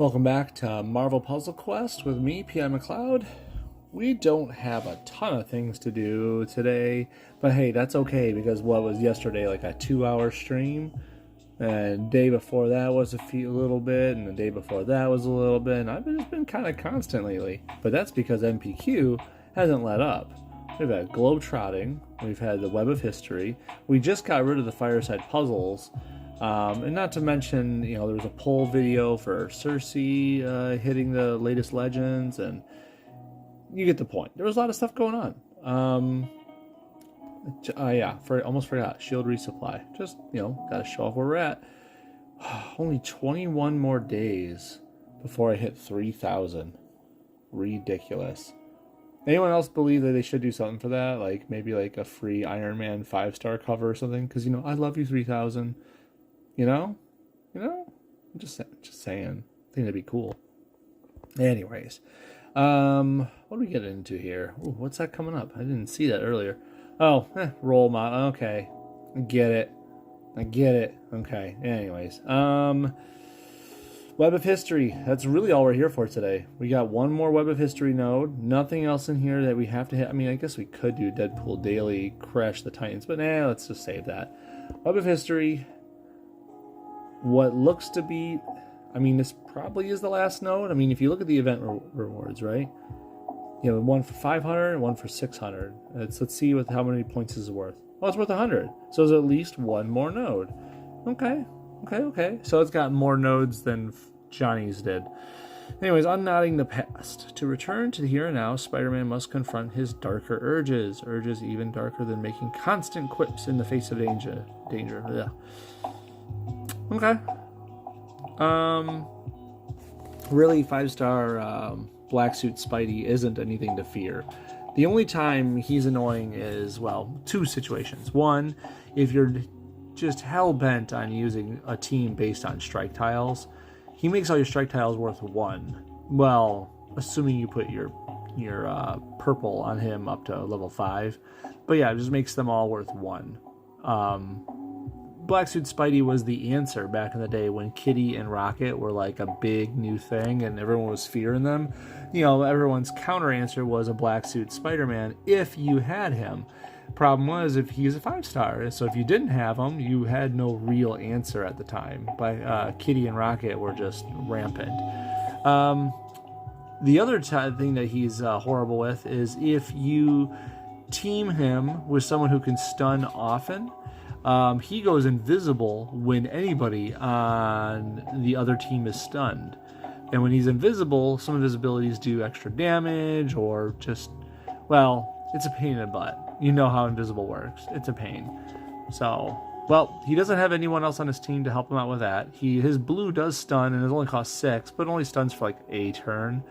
Welcome back to Marvel Puzzle Quest with me, P.I. McLeod. We don't have a ton of things to do today, but hey, that's okay because what was yesterday, like a 2-hour stream, and the day before that was a little bit, and the day before that was a little bit, and I've just been kind of constant lately. But that's because MPQ hasn't let up. We've had Globetrotting, we've had the Web of History, we just got rid of the Fireside Puzzles. And not to mention, there was a poll video for Cersei hitting the latest legends, and you get the point. There was a lot of stuff going on. Almost forgot. Shield resupply. Just, gotta show off where we're at. Only 21 more days before I hit 3,000. Ridiculous. Anyone else believe that they should do something for that? Like, maybe like a free Iron Man 5-star cover or something? Because, I love you 3,000. I'm just saying. I think that'd be cool. Anyways, what do we get into here? Ooh, what's that coming up? I didn't see that earlier. Oh, role model. Okay, I get it. Okay. Anyways, Web of History. That's really all we're here for today. We got one more Web of History node. Nothing else in here that we have to hit. I mean, I guess we could do Deadpool Daily, Crash the Titans, but let's just save that. Web of History. What looks to be, this probably is the last node. If you look at the event rewards, right? You have one for 500 and one for 600. Let's see how many points is it worth. Well, it's worth 100. So there's at least one more node. Okay. So it's got more nodes than Johnny's did. Anyways, unknotting the past. To return to the here and now, Spider-Man must confront his darker urges. Urges even darker than making constant quips in the face of danger. Yeah. Okay. Really, 5-star Black Suit Spidey isn't anything to fear. The only time he's annoying is, two situations. One, if you're just hell-bent on using a team based on strike tiles, he makes all your strike tiles worth 1. Well, assuming you put your purple on him up to level 5. But yeah, it just makes them all worth 1. Black Suit Spidey was the answer back in the day when Kitty and Rocket were like a big new thing and everyone was fearing them. Everyone's counter answer was a Black Suit Spider-Man if you had him. Problem was, if he's a 5-star, so if you didn't have him, you had no real answer at the time. Kitty and Rocket were just rampant. The other thing that he's horrible with is if you team him with someone who can stun often. He goes invisible when anybody on the other team is stunned. And when he's invisible, some of his abilities do extra damage or just, it's a pain in the butt. You know how invisible works. It's a pain. So, he doesn't have anyone else on his team to help him out with that. His blue does stun and it only costs 6, but it only stuns for like a turn.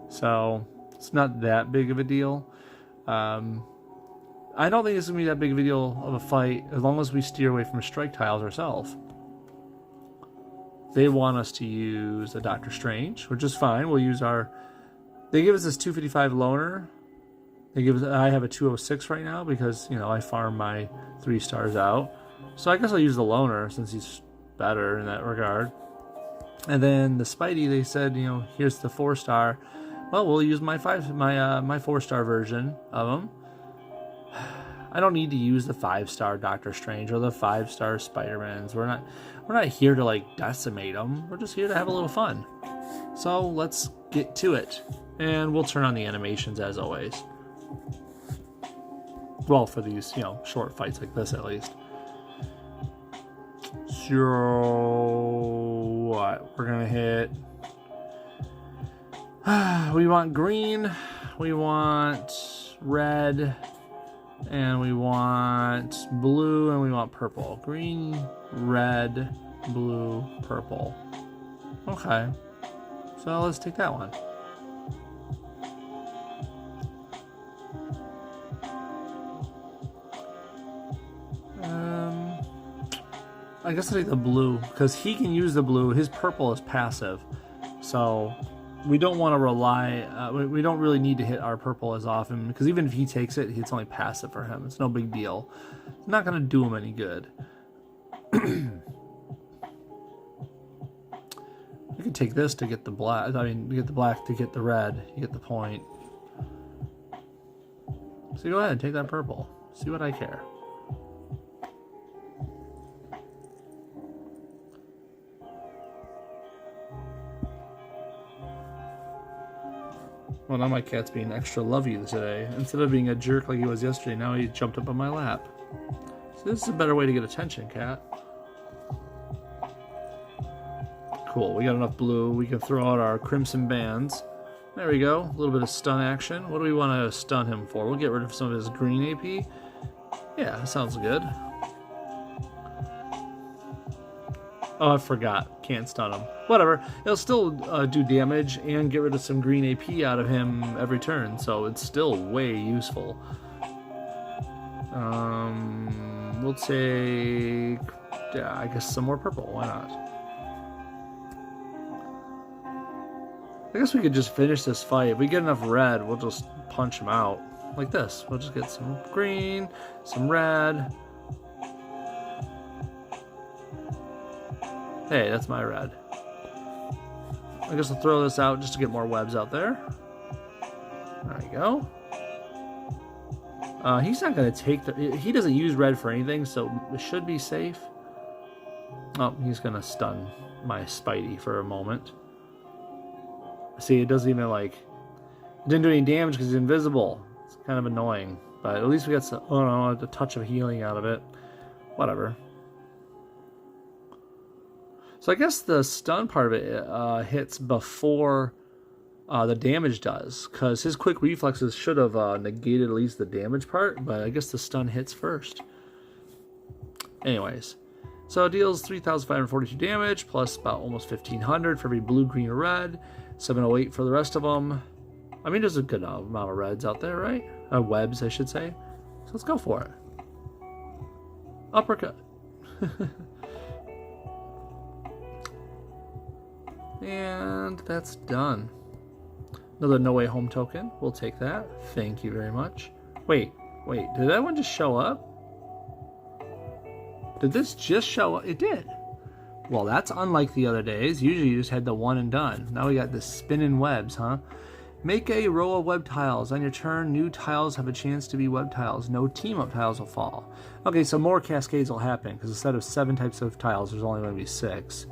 So, it's not that big of a deal. I don't think it's going to be that big of a deal of a fight as long as we steer away from strike tiles ourselves. They want us to use a Doctor Strange, which is fine. We'll use they give us this 255 loner. I have a 206 right now because, I farm my 3 stars out. So I guess I'll use the loner since he's better in that regard. And then the Spidey, they said, here's the 4-star. Well, we'll use my 4-star version of him. I don't need to use the 5-star Doctor Strange or the 5-star Spider-Mans. We're not here to decimate them. We're just here to have a little fun. So let's get to it. And we'll turn on the animations as always. Well, for these, short fights like this at least. So what? We're gonna hit. We want green. We want red. And we want blue, and we want purple. Green, red, blue, purple. Okay. So let's take that one. I guess I'll take the blue, because he can use the blue. His purple is passive. So we don't want to rely, we don't really need to hit our purple as often, because even if he takes it, it's only passive for him. It's no big deal. It's not going to do him any good. could take this to get the black. I mean, get the black to get the red. You get the point. So go ahead, take that purple. See what I care. Well, now my cat's being extra lovey today. Instead of being a jerk like he was yesterday, now he jumped up on my lap. So this is a better way to get attention, cat. Cool, we got enough blue. We can throw out our crimson bands. There we go, a little bit of stun action. What do we want to stun him for? We'll get rid of some of his green AP. Yeah, that sounds good. Oh, I forgot. Can't stun him. Whatever. It'll still do damage and get rid of some green AP out of him every turn, so it's still way useful. We'll take, I guess, some more purple. Why not? I guess we could just finish this fight. If we get enough red, we'll just punch him out. Like this. We'll just get some green, some red. Hey, that's my red. I guess I'll throw this out just to get more webs out there. There we go. He's not going to take the... He doesn't use red for anything, so it should be safe. Oh, he's going to stun my Spidey for a moment. See, it doesn't even, like... It didn't do any damage because he's invisible. It's kind of annoying. But at least we got some... Oh, no, a touch of healing out of it. Whatever. So I guess the stun part of it hits before the damage does, because his quick reflexes should have negated at least the damage part, but I guess the stun hits first. Anyways, so it deals 3,542 damage, plus about almost 1,500 for every blue, green, or red, 708 for the rest of them. I mean, there's a good amount of reds out there, right? Webs, I should say. So let's go for it. Uppercut. And that's done. Another No Way Home token. We'll take that. Thank you very much. Wait. Did that one just show up? Did this just show up? It did. Well, that's unlike the other days. Usually you just had the one and done. Now we got the spinning webs, huh? Make a row of web tiles. On your turn, new tiles have a chance to be web tiles. No team-up tiles will fall. Okay, so more cascades will happen, because instead of 7 types of tiles, there's only going to be 6.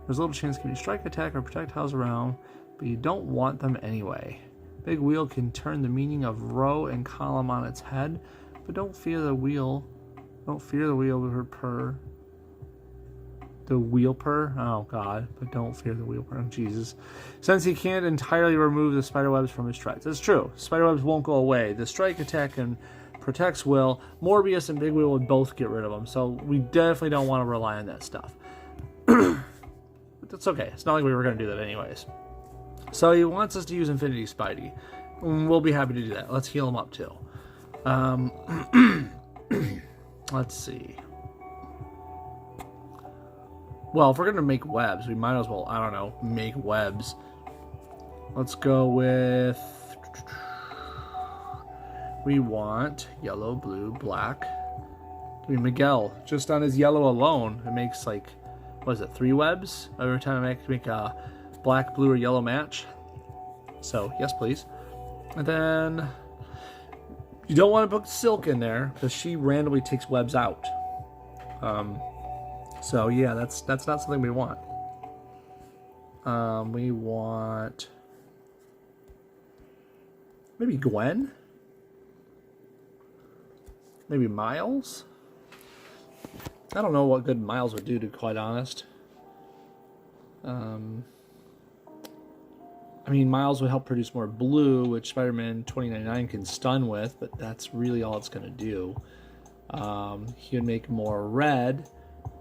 There's a little chance can be strike, attack, or projectiles around, but you don't want them anyway. Big wheel can turn the meaning of row and column on its head, but don't fear the wheel. Don't fear the wheel per. The wheel per? Oh god, but don't fear the wheel per. Oh, Jesus. Since he can't entirely remove the spiderwebs from his strikes. That's true. Spiderwebs won't go away. The strike, attack, and protects will. Morbius and Big Wheel would both get rid of them, so we definitely don't want to rely on that stuff. But that's okay. It's not like we were going to do that anyways. So he wants us to use Infinity Spidey. We'll be happy to do that. Let's heal him up too. Let's see. Well, if we're going to make webs, we might as well, I don't know, make webs. Let's go with... We want yellow, blue, black. I mean, Miguel, just on his yellow alone, it makes like... What is it, 3 webs? Every time I make a black, blue, or yellow match. So, yes, please. And then... You don't want to put Silk in there, because she randomly takes webs out. So, yeah, that's not something we want. We want... Maybe Gwen? Maybe Miles? I don't know what good Miles would do, to be quite honest. I mean, Miles would help produce more blue, which Spider-Man 2099 can stun with, but that's really all it's going to do. He would make more red,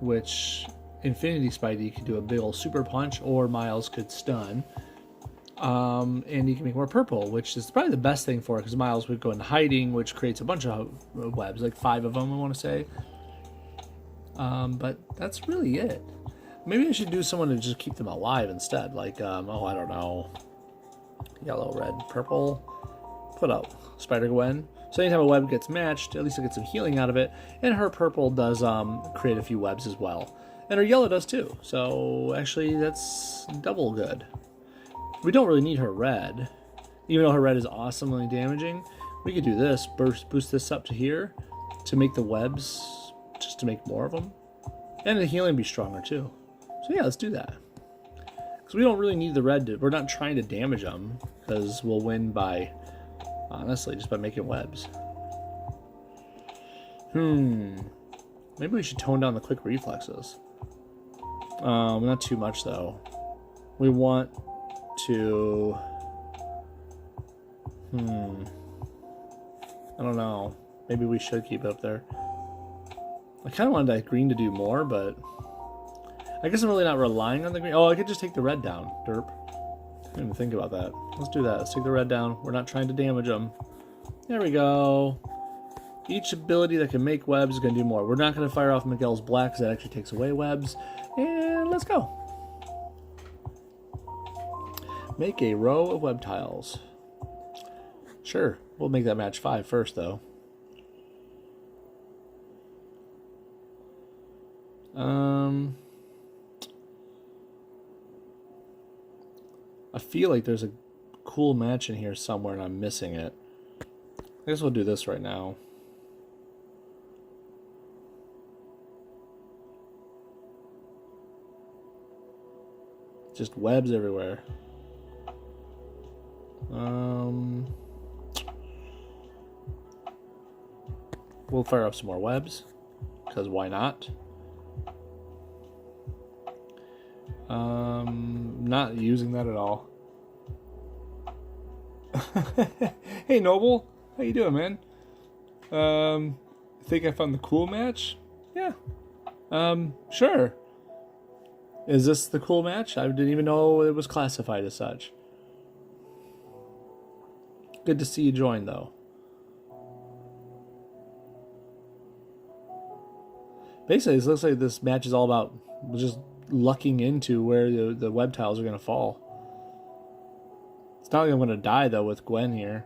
which Infinity Spidey could do a big old super punch, or Miles could stun. And he can make more purple, which is probably the best thing for it, because Miles would go into hiding, which creates a bunch of webs, like 5 of them, I want to say. But that's really it. Maybe I should do someone to just keep them alive instead. Like, oh, I don't know. Yellow, red, purple. Put out Spider-Gwen. So anytime a web gets matched, at least I get some healing out of it. And her purple does create a few webs as well. And her yellow does too. So actually that's double good. We don't really need her red. Even though her red is awesomely damaging, we could do this, boost this up to here to make the webs, just to make more of them. And the healing be stronger too. So yeah, let's do that. Because we don't really need the red, we're not trying to damage them, because we'll win by, honestly, just by making webs. Maybe we should tone down the quick reflexes. Not too much though. We want to... I don't know. Maybe we should keep it up there. I kind of wanted that green to do more, but... I guess I'm really not relying on the green. Oh, I could just take the red down. Derp. I didn't even think about that. Let's do that. Let's take the red down. We're not trying to damage them. There we go. Each ability that can make webs is going to do more. We're not going to fire off Miguel's black because that actually takes away webs. And let's go. Make a row of web tiles. Sure. We'll make that match 5 first, though. I feel like there's a cool match in here somewhere and I'm missing it. I guess we'll do this right now. Just webs everywhere. We'll fire up some more webs, because why not? Not using that at all. Hey Noble, how you doing, man? Think I found the cool match? Yeah. Sure. Is this the cool match? I didn't even know it was classified as such. Good to see you join, though. Basically, it looks like this match is all about just lucking into where the web tiles are going to fall. It's not like I'm going to die, though, with Gwen here.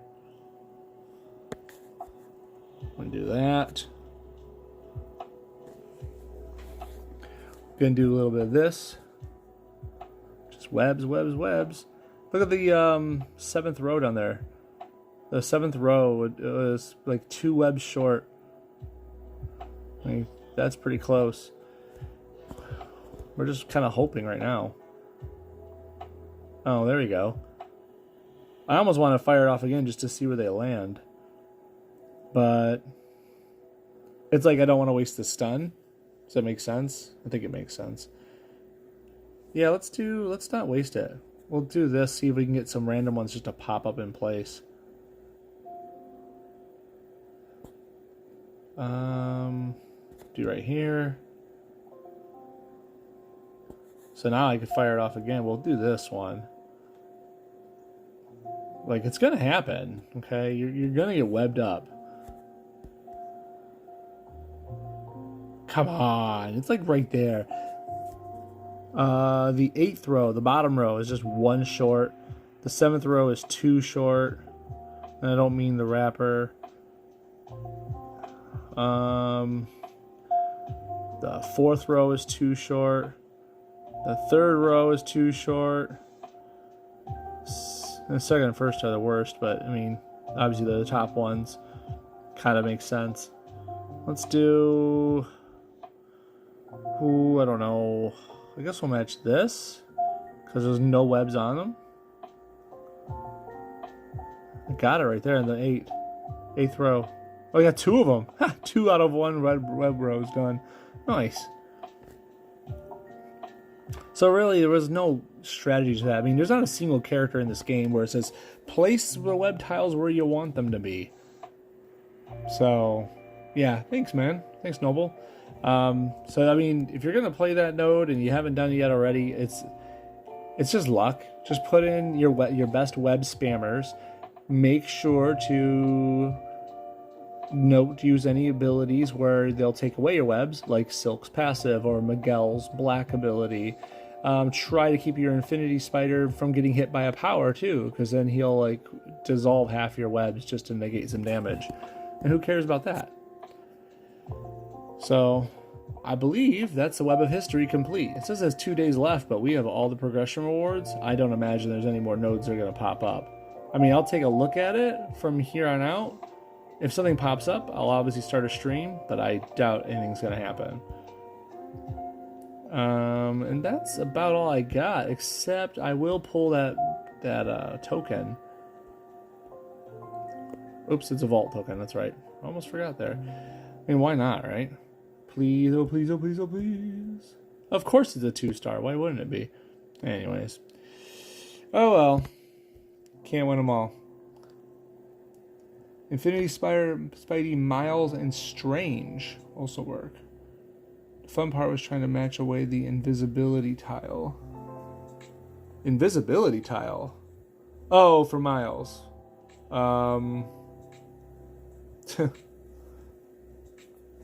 I'm going to do that. Going to do a little bit of this. Just webs, webs, webs. Look at the 7th row down there. The 7th row was like 2 webs short. I mean, that's pretty close. We're just kind of hoping right now. Oh, there we go. I almost want to fire it off again just to see where they land. But it's like I don't want to waste the stun. Does that make sense? I think it makes sense. Yeah, let's not waste it. We'll do this, see if we can get some random ones just to pop up in place. Do right here. So now I can fire it off again. We'll do this one. Like, it's gonna happen, okay? You're gonna get webbed up. Come on, it's like right there. The 8th row, the bottom row, is just 1 short. The 7th row is 2 short. And I don't mean the wrapper. The 4th row is 2 short. The 3rd row is 2 short. The 2nd and 1st are the worst, but I mean, obviously the top ones kind of make sense. Let's do... Ooh, I don't know. I guess we'll match this, because there's no webs on them. I got it right there in the 8th row. Oh, I got 2 of them. Ha, 2 out of 1 web rows done. Nice. So really, there was no strategy to that. I mean, there's not a single character in this game where it says, place the web tiles where you want them to be. So, yeah, thanks, man. Thanks, Noble. So, I mean, if you're going to play that node and you haven't done it yet already, it's just luck. Just put in your best web spammers. Make sure to use any abilities where they'll take away your webs, like Silk's passive or Miguel's black ability. Try to keep your Infinity Spider from getting hit by a power too, because then he'll like dissolve half your webs just to negate some damage. And who cares about that? So I believe that's the Web of History complete. It says there's 2 days left, but we have all the progression rewards. I don't imagine there's any more nodes that are going to pop up. I mean, I'll take a look at it from here on out. If something pops up, I'll obviously start a stream, but I doubt anything's going to happen. And that's about all I got, except I will pull that token. Oops, it's a vault token. That's right. I almost forgot there. I mean, why not, right? Please, oh please, oh please, oh please. Of course it's a 2-star. Why wouldn't it be? Anyways. Oh well. Can't win them all. Infinity Spidey, Miles, and Strange also work. The fun part was trying to match away the invisibility tile. Invisibility tile? Oh, for Miles.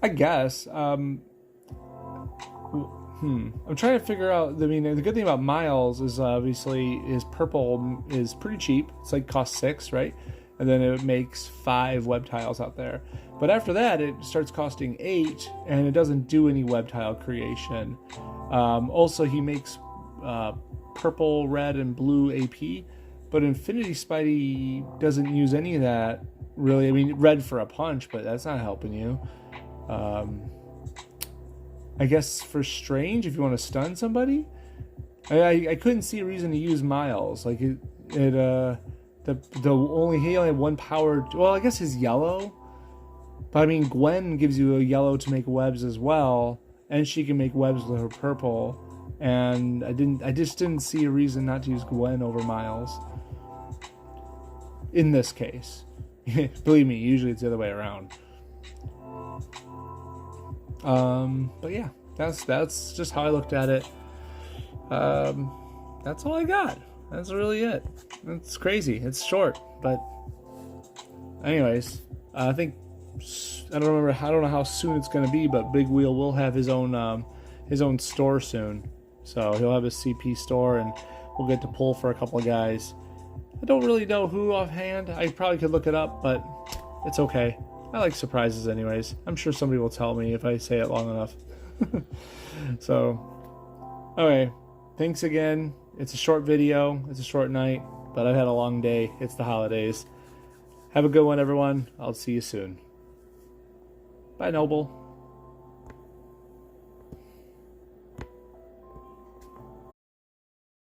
I guess. I'm trying to figure out. I mean, the good thing about Miles is obviously his purple is pretty cheap. It's like costs 6, right? And then it makes 5 web tiles out there. But after that, it starts costing 8, and it doesn't do any web tile creation. Also, he makes purple, red, and blue AP. But Infinity Spidey doesn't use any of that, really. I mean, red for a punch, but that's not helping you. I guess for Strange, if you want to stun somebody, I couldn't see a reason to use Miles. Like he only had 1 power. Well, I guess his yellow, but I mean Gwen gives you a yellow to make webs as well, and she can make webs with her purple. And I just didn't see a reason not to use Gwen over Miles. In this case, believe me, usually it's the other way around. But yeah, that's just how I looked at it. That's all I got. That's really it. It's crazy. It's short, but anyways, I think I don't know how soon it's gonna be, but Big Wheel will have his own store soon. So he'll have his CP store, and we'll get to pull for a couple of guys. I don't really know who offhand. I probably could look it up, but it's okay. I like surprises anyways. I'm sure somebody will tell me if I say it long enough. So, okay. Thanks again. It's a short video. It's a short night, but I've had a long day. It's the holidays. Have a good one, everyone. I'll see you soon. Bye, Noble.